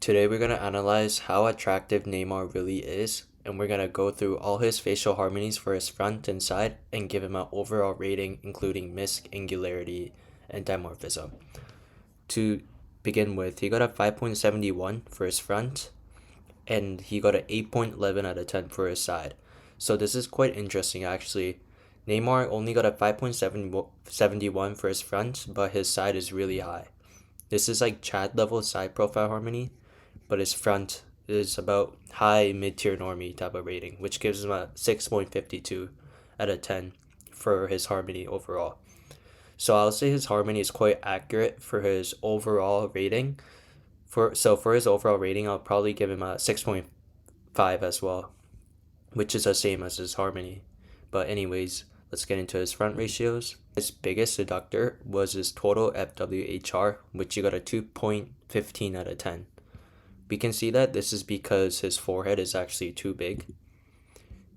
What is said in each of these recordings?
Today we're going to analyze how attractive Neymar really is, and we're going to go through all his facial harmonies for his front and side and give him an overall rating including misc, angularity, and dimorphism. To begin with, he got a 5.71 for his front, and he got an 8.11 out of 10 for his side. So this is quite interesting actually. Neymar only got a 5.71 for his front, but his side is really high. This is like Chad level side profile harmony, but his front is about high mid-tier normie type of rating, which gives him a 6.52 out of 10 for his harmony overall. So I'll say his harmony is quite accurate for his overall rating. For his overall rating, I'll probably give him a 6.5 as well, which is the same as his harmony. But anyways, let's get into his front ratios. His biggest deductor was his total FWHR, which he got a 2.15 out of 10. We can see that this is because his forehead is actually too big.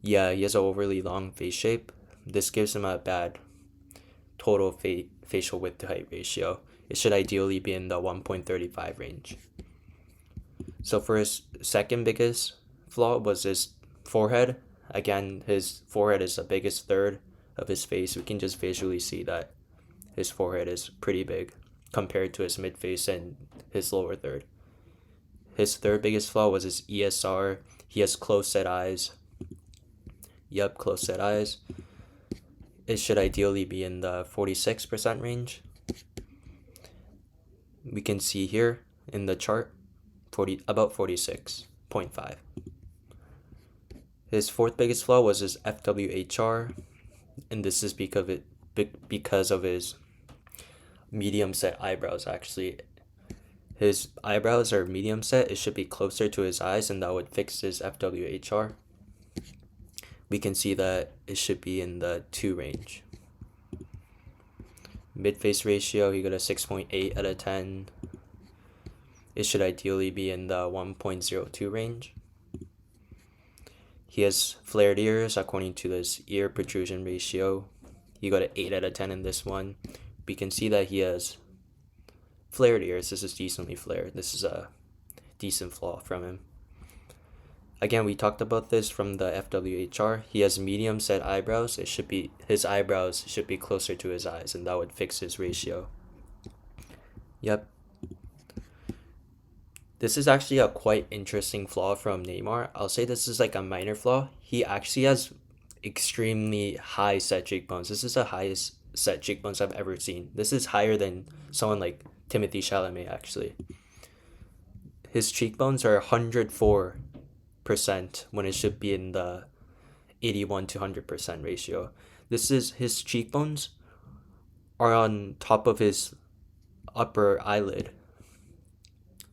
Yeah, he has an overly long face shape. This gives him a bad total facial width to height ratio. It should ideally be in the 1.35 range. So for his second biggest flaw was his forehead. Again, his forehead is the biggest third of his face. We can just visually see that his forehead is pretty big compared to his mid face and his lower third. His third biggest flaw was his ESR. He has close set eyes. Yep, close set eyes. It should ideally be in the 46% range. We can see here in the chart about 46.5. His fourth biggest flaw was his FWHR, and this is because of his medium set eyebrows actually. His eyebrows are medium set, it should be closer to his eyes, and that would fix his FWHR. We can see that it should be in the 2 range. Mid-face ratio, he got a 6.8 out of 10. It should ideally be in the 1.02 range. He has flared ears according to this ear protrusion ratio. He got an 8 out of 10 in this one. We can see that he has flared ears. This is decently flared. This is a decent flaw from him. Again, we talked about this from the FWHR. He has medium set eyebrows. His eyebrows should be closer to his eyes, and that would fix his ratio. Yep. This is actually a quite interesting flaw from Neymar. I'll say this is like a minor flaw. He actually has extremely high set cheekbones. This is the highest set cheekbones I've ever seen. This is higher than someone like Timothy Chalamet actually. His cheekbones are 104% when it should be in the 81 to 100% ratio. His cheekbones are on top of his upper eyelid,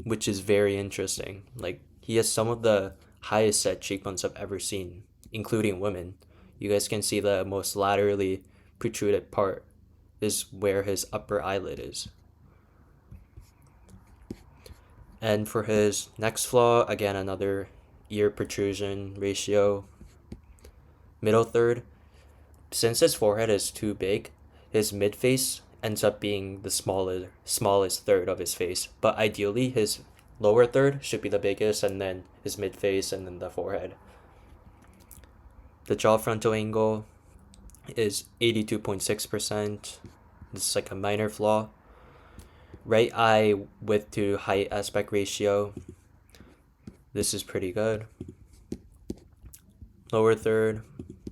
which is very interesting. Like, he has some of the highest set cheekbones I've ever seen, including women. You guys can see the most laterally protruded part is where his upper eyelid is. And for his next flaw, again, another ear protrusion ratio. Middle third, since his forehead is too big, his mid-face ends up being the smallest third of his face. But ideally, his lower third should be the biggest, and then his mid-face, and then the forehead. The jaw frontal angle is 82.6%. This is like a minor flaw. Right eye width to height aspect ratio. This is pretty good. Lower third.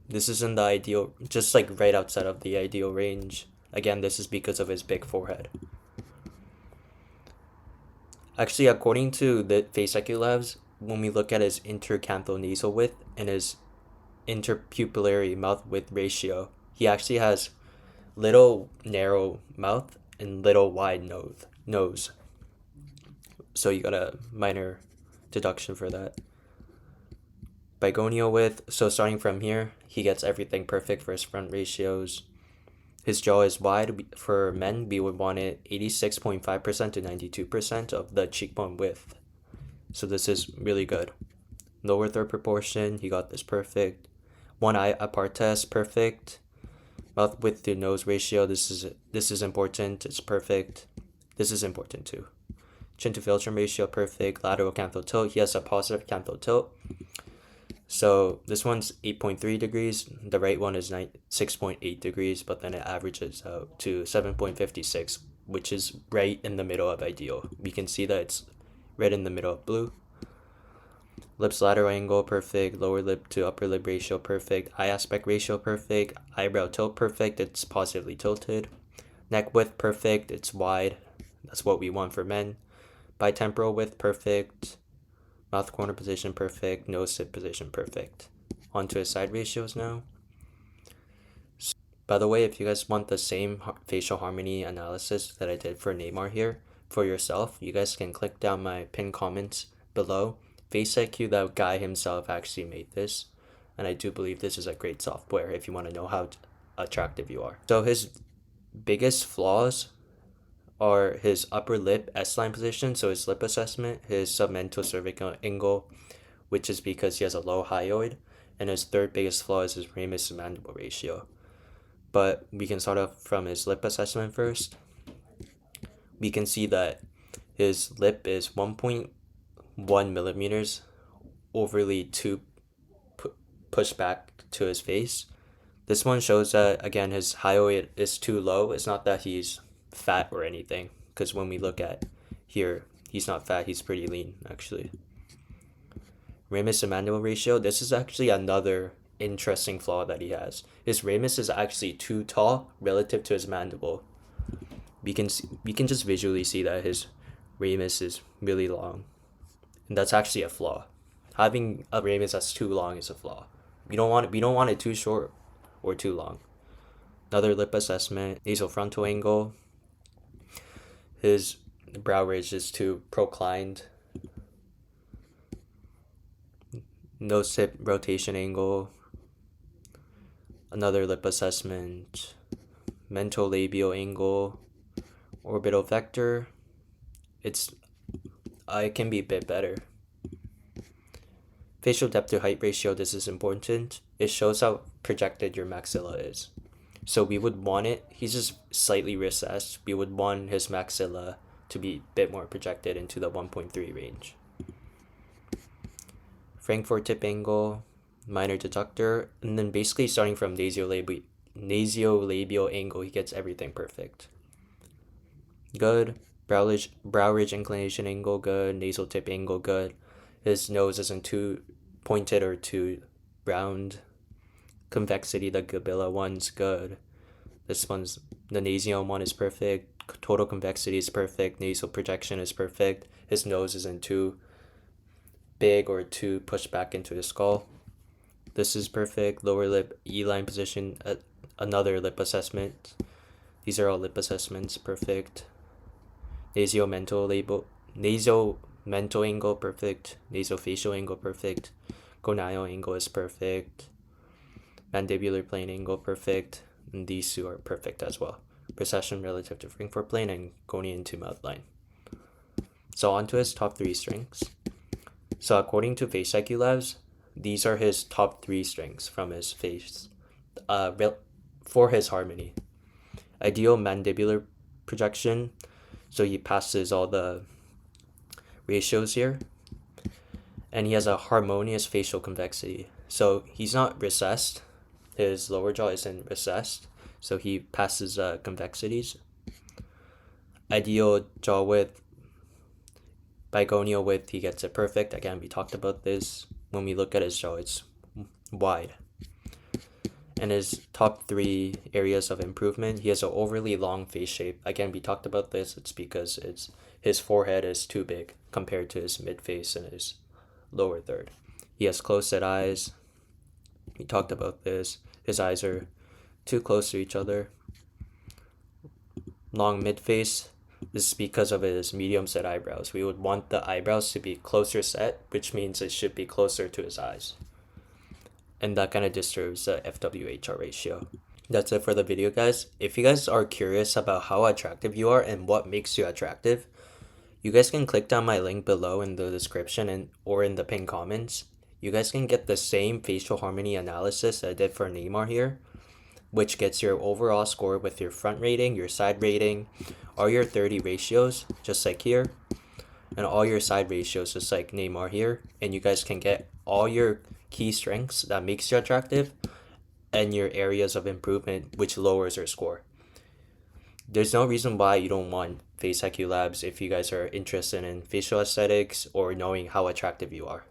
This is in the ideal, just like right outside of the ideal range. Again, this is because of his big forehead. Actually, according to the Face IQ Labs, when we look at his intercanthal nasal width and his interpupillary mouth width ratio, he actually has little narrow mouth and little wide nose. So you got a minor deduction for that. Bigonial width, so starting from here, he gets everything perfect for his front ratios. His jaw is wide. For men, we would want it 86.5% to 92% of the cheekbone width. So this is really good. Lower third proportion, he got this perfect. One eye apart test, perfect. Mouth width to nose ratio, this is important. It's perfect. This is important too. Chin to philtrum ratio perfect. Lateral canthal tilt, he has a positive canthal tilt. So this one's 8.3 degrees. The right one is 6.8 degrees, but then it averages out to 7.56, which is right in the middle of ideal. We can see that it's right in the middle of blue. Lips lateral angle perfect. Lower lip to upper lip ratio perfect. Eye aspect ratio perfect. Eyebrow tilt perfect. It's positively tilted. Neck width perfect. It's wide. That's what we want for men. Bitemporal width perfect. Mouth corner position perfect. Nose sit position perfect. On to his side ratios now. By the way, if you guys want the same facial harmony analysis that I did for Neymar here for yourself, you guys can click down my pinned comments below. Face IQ, that guy himself actually made this, and I do believe this is a great software if you want to know how attractive you are. So his biggest flaws are his upper lip S-line position, so his lip assessment, his submental cervical angle, which is because he has a low hyoid, and his third biggest flaw is his ramus to mandible ratio. But we can start off from his lip assessment first. We can see that his lip is 1.1 millimeters overly too pushed back to his face. This one shows that, again, his hyoid is too low. It's not that he's fat or anything, because when we look at here, he's not fat, he's pretty lean, actually. Ramus to mandible ratio, this is actually another interesting flaw that he has. His ramus is actually too tall relative to his mandible. We can just visually see that his ramus is really long, and that's actually a flaw. Having a ramus that's too long is a flaw. We don't want it too short or too long. Another lip assessment, nasal frontal angle. His brow ridge is too proclined. Nose tip rotation angle. Another lip assessment, mental labial angle, orbital vector. It can be a bit better. Facial depth to height ratio, this is important. It shows how projected your maxilla is. So we would want it, he's just slightly recessed. We would want his maxilla to be a bit more projected into the 1.3 range. Frankfurt tip angle, minor deductor, and then basically starting from nasolabial angle, he gets everything perfect. Good. Brow ridge inclination angle, good. Nasal tip angle, good. His nose isn't too pointed or too round. Convexity, the Gabilla one's good. This one's, the Nasium one is perfect. Total convexity is perfect. Nasal projection is perfect. His nose isn't too big or too pushed back into the skull. This is perfect. Lower lip E-line position, another lip assessment. These are all lip assessments, perfect. Nasal-mental angle, perfect. Nasofacial angle, perfect. Gonio angle is perfect. Mandibular plane angle, perfect. And these two are perfect as well. Precession relative to Frankfurt plane and gonian to mouth line. So on to his top 3 strengths. So according to Face IQ Labs, these are his top 3 strengths from his face for his harmony. Ideal mandibular projection, so he passes all the ratios here. And he has a harmonious facial convexity. So he's not recessed. His lower jaw isn't recessed, so he passes convexities. Ideal jaw width, bigonial width, he gets it perfect. Again, we talked about this. When we look at his jaw, it's wide. And his top 3 areas of improvement, he has an overly long face shape. Again, we talked about this. It's because his forehead is too big compared to his mid face and his lower third. He has close-set eyes. We talked about this. His eyes are too close to each other. Long mid face. This is because of his medium set eyebrows. We would want the eyebrows to be closer set, which means it should be closer to his eyes. And that kind of disturbs the FWHR ratio. That's it for the video, guys. If you guys are curious about how attractive you are and what makes you attractive, you guys can click down my link below in the description or in the pinned comments. You guys can get the same facial harmony analysis I did for Neymar here, which gets your overall score with your front rating, your side rating, or your 30 ratios, just like here. and all your side ratios just like Neymar here, and you guys can get all your key strengths that makes you attractive and your areas of improvement which lowers your score. There's no reason why you don't want Face IQ Labs if you guys are interested in facial aesthetics or knowing how attractive you are.